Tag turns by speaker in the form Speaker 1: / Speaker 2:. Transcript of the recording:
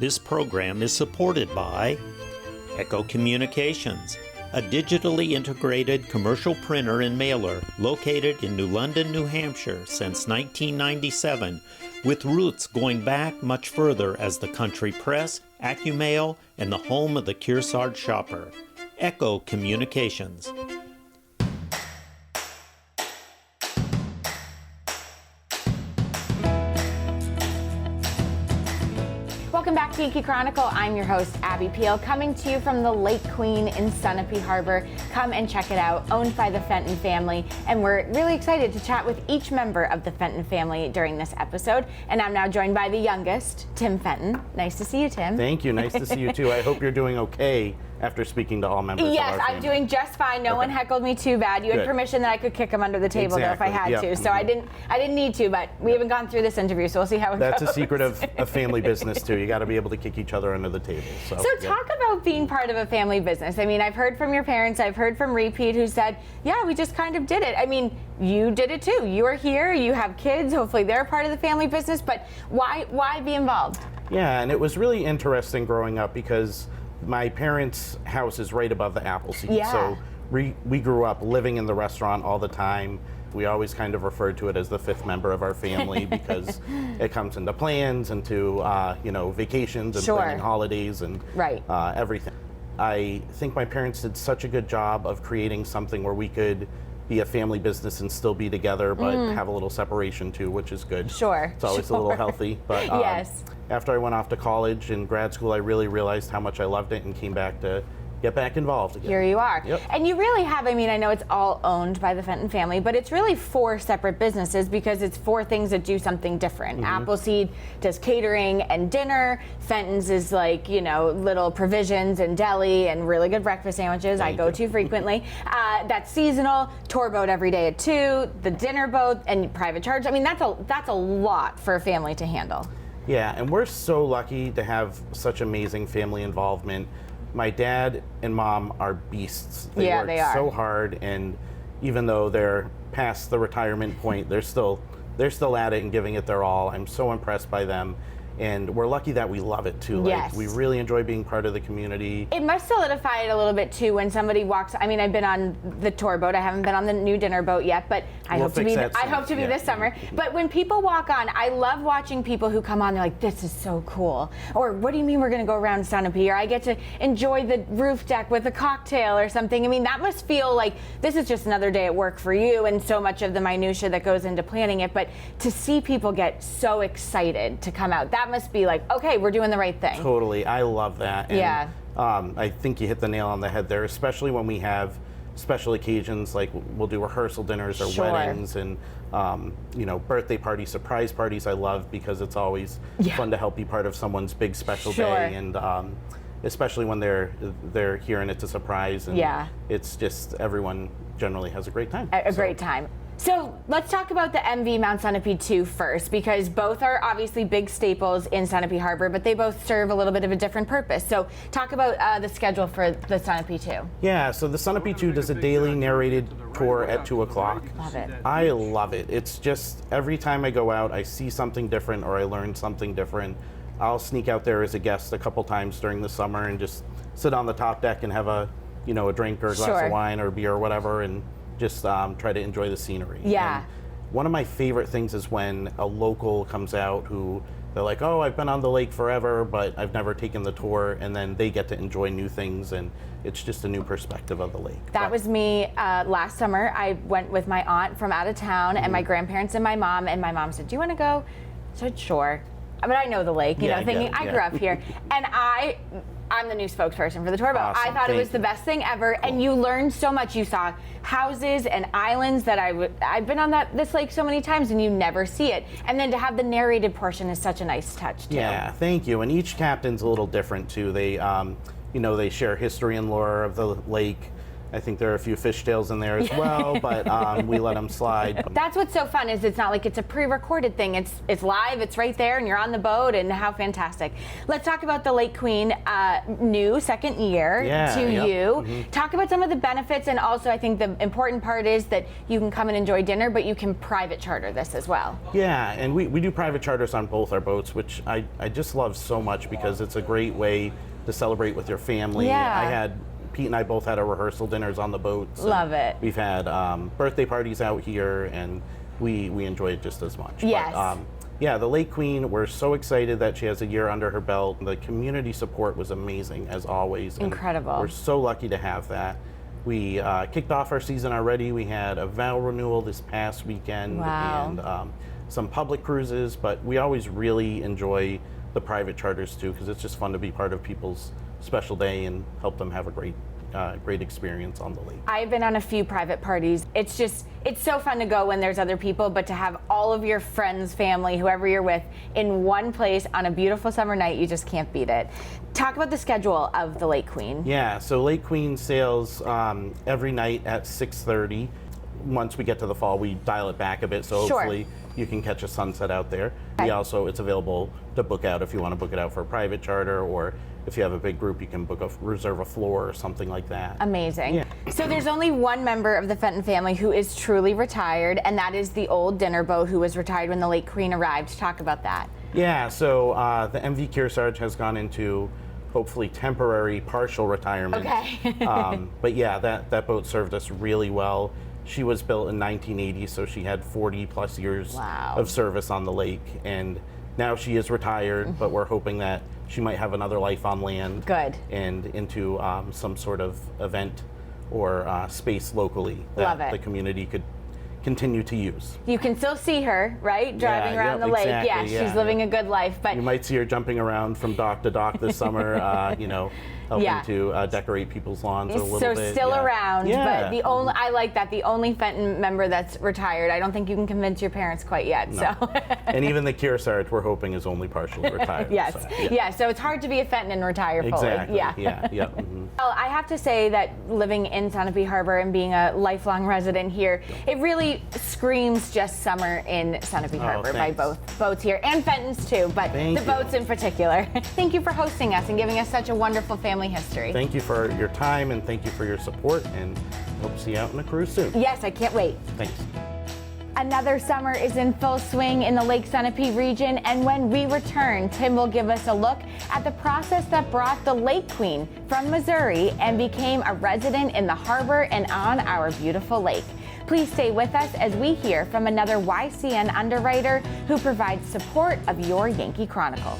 Speaker 1: This program is supported by Echo Communications, a digitally integrated commercial printer and mailer located in New London, New Hampshire since 1997, with roots going back much further as the country press, AccuMail, and the home of the Kearsarge shopper. Echo Communications.
Speaker 2: Welcome back to Yankee Chronicle. I'm your host, Abby Peel, coming to you from the Lake Queen in Sunapee Harbor. Come and check it out, owned by the Fenton family. And we're really excited to chat with each member of the Fenton family during this episode. And I'm now joined by the youngest, Tim Fenton. Nice to see you, Tim.
Speaker 3: Thank you. Nice to see you, too. I hope you're doing okay after speaking to all members of our family.
Speaker 2: Yes, I'm doing just fine. No one heckled me too bad. You had permission that I could kick him under the table though if I had to. So I didn't need to, but we haven't gone through this interview, so we'll see how it goes.
Speaker 3: That's a secret of a family business, too. You got to be able to kick each other under the table.
Speaker 2: So talk about being part of a family business. I mean, I've heard from your parents, I've heard from Repeat who said, yeah, we just kind of did it. I mean, you did it too. You are here, you have kids, hopefully they're part of the family business, but why be involved?
Speaker 3: Yeah, and it was really interesting growing up because my parents' house is right above the Appleseed.
Speaker 2: Yeah.
Speaker 3: So we grew up living in the restaurant all the time. We always kind of referred to it as the fifth member of our family because it comes into plans, into vacations and planning holidays and everything. I think my parents did such a good job of creating something where we could be a family business and still be together, but have a little separation too, which is good.
Speaker 2: Sure.
Speaker 3: It's always a little healthy. But
Speaker 2: yes.
Speaker 3: After I went off to college and grad school, I really realized how much I loved it and came back to get back involved again.
Speaker 2: Here you are.
Speaker 3: Yep.
Speaker 2: And you really have, I mean, I know it's all owned by the Fenton family, but it's really 4 separate businesses because it's 4 things that do something different. Appleseed does catering and dinner. Fenton's is like, little provisions and deli and really good breakfast sandwiches I go to frequently. That's seasonal, tour boat every day at 2, the dinner boat and private charge. I mean, that's a lot for a family to handle.
Speaker 3: Yeah, and we're so lucky to have such amazing family involvement. My dad and mom are beasts. They work so hard, and even though they're past the retirement point, they're still at it and giving it their all. I'm so impressed by them. And we're lucky that we love it too.
Speaker 2: Yes.
Speaker 3: We really enjoy being part of the community.
Speaker 2: It must solidify it a little bit too when somebody walks. I mean, I've been on the tour boat. I haven't been on the new dinner boat yet, but I hope to be this summer. But when people walk on, I love watching people who come on. They're like, "This is so cool," or "What do you mean we're going to go around Sunapee?" Or "I get to enjoy the roof deck with a cocktail or something." I mean, that must feel like this is just another day at work for you, and so much of the minutia that goes into planning it. But to see people get so excited to come out, that must be like, okay, we're doing the right thing.
Speaker 3: Totally. I love that. And,
Speaker 2: yeah.
Speaker 3: I think you hit the nail on the head there, especially when we have special occasions like we'll do rehearsal dinners or weddings and birthday parties, surprise parties. I love because it's always fun to help be part of someone's big special day, and especially when they're here and it's a surprise, and it's just everyone generally has a great time.
Speaker 2: A great time. So let's talk about the MV Mount Sunapee 2 first, because both are obviously big staples in Sunapee Harbor, but they both serve a little bit of a different purpose. So talk about the schedule for the Sunapee 2.
Speaker 3: Yeah, so the Sunapee 2 does a daily narrated tour at 2 o'clock.
Speaker 2: Love it.
Speaker 3: I love it. It's just every time I go out, I see something different or I learn something different. I'll sneak out there as a guest a couple times during the summer and just sit on the top deck and have a drink or a glass of wine or beer or whatever, and just try to enjoy the scenery.
Speaker 2: Yeah.
Speaker 3: And one of my favorite things is when a local comes out who they're like, oh, I've been on the lake forever, but I've never taken the tour, and then they get to enjoy new things, and it's just a new perspective of the lake.
Speaker 2: That was me last summer. I went with my aunt from out of town and my grandparents and my mom said, do you want to go? I said, sure. But I know the lake, thinking I grew up here. And I'm the new spokesperson for the tour boat.
Speaker 3: Awesome.
Speaker 2: I thought it was the best thing ever, and you learned so much. You saw houses and islands that I've been on this lake so many times, and you never see it. And then to have the narrated portion is such a nice touch too.
Speaker 3: Yeah, thank you. And each captain's a little different too. They, they share history and lore of the lake. I think there are a few fishtails in there as well, but we let them slide.
Speaker 2: That's what's so fun, is it's not like it's a pre-recorded thing. It's live, it's right there, and you're on the boat, and how fantastic. Let's talk about the Lake Queen, new second year to you. Mm-hmm. Talk about some of the benefits, and also I think the important part is that you can come and enjoy dinner, but you can private charter this as well.
Speaker 3: Yeah, and we do private charters on both our boats, which I just love so much because it's a great way to celebrate with your family.
Speaker 2: Yeah.
Speaker 3: Pete and I both had our rehearsal dinners on the boats.
Speaker 2: Love it.
Speaker 3: We've had birthday parties out here, and we enjoy it just as much.
Speaker 2: Yes.
Speaker 3: But, yeah, the Lake Queen, we're so excited that she has a year under her belt. The community support was amazing, as always.
Speaker 2: Incredible.
Speaker 3: We're so lucky to have that. We kicked off our season already. We had a vow renewal this past weekend.
Speaker 2: Wow.
Speaker 3: And some public cruises, but we always really enjoy the private charters too, because it's just fun to be part of people's special day and help them have a great experience on the lake.
Speaker 2: I've been on a few private parties. It's so fun to go when there's other people, but to have all of your friends, family, whoever you're with, in one place on a beautiful summer night, you just can't beat it. Talk about the schedule of the Lake Queen.
Speaker 3: Yeah, so Lake Queen sails every night at 6:30. Once we get to the fall, we dial it back a bit, so hopefully you can catch a sunset out there. Okay. It's available to book out if you want to book it out for a private charter, or if you have a big group, you can reserve a floor or something like that.
Speaker 2: Amazing.
Speaker 3: Yeah.
Speaker 2: So there's only one member of the Fenton family who is truly retired, and that is the old dinner boat who was retired when the Lake Queen arrived. Talk about that.
Speaker 3: Yeah, so the MV Kearsarge has gone into hopefully temporary partial retirement.
Speaker 2: Okay.
Speaker 3: But yeah, that boat served us really well. She was built in 1980, so she had 40 plus years of service on the lake, and now she is retired, but we're hoping that she might have another life on land.
Speaker 2: Good.
Speaker 3: And into some sort of event or space locally that the community could continue to use.
Speaker 2: You can still see her, right? Driving around the lake.
Speaker 3: Exactly,
Speaker 2: yeah, she's living a good life. But
Speaker 3: you might see her jumping around from dock to dock this summer, helping to decorate people's lawns a little bit.
Speaker 2: So still around, but I like that. The only Fenton member that's retired. I don't think you can convince your parents quite yet.
Speaker 3: No.
Speaker 2: So.
Speaker 3: And even the Kearsarge, we're hoping, is only partially retired.
Speaker 2: Yes.
Speaker 3: So,
Speaker 2: so it's hard to be a Fenton and retire fully.
Speaker 3: Exactly. Yeah. Mm-hmm.
Speaker 2: Well, I have to say that living in Sunapee Harbor and being a lifelong resident here, it really screams just summer in Sunapee Harbor by both boats here, and Fenton's too, but the boats in particular. Thank you for hosting us and giving us such a wonderful family history.
Speaker 3: Thank you for your time, and thank you for your support, and hope to see you out on a cruise soon.
Speaker 2: Yes, I can't wait.
Speaker 3: Thanks.
Speaker 2: Another summer is in full swing in the Lake Sunapee region, and when we return, Tim will give us a look at the process that brought the Lake Queen from Missouri and became a resident in the harbor and on our beautiful lake. Please stay with us as we hear from another YCN underwriter who provides support of your Yankee Chronicle.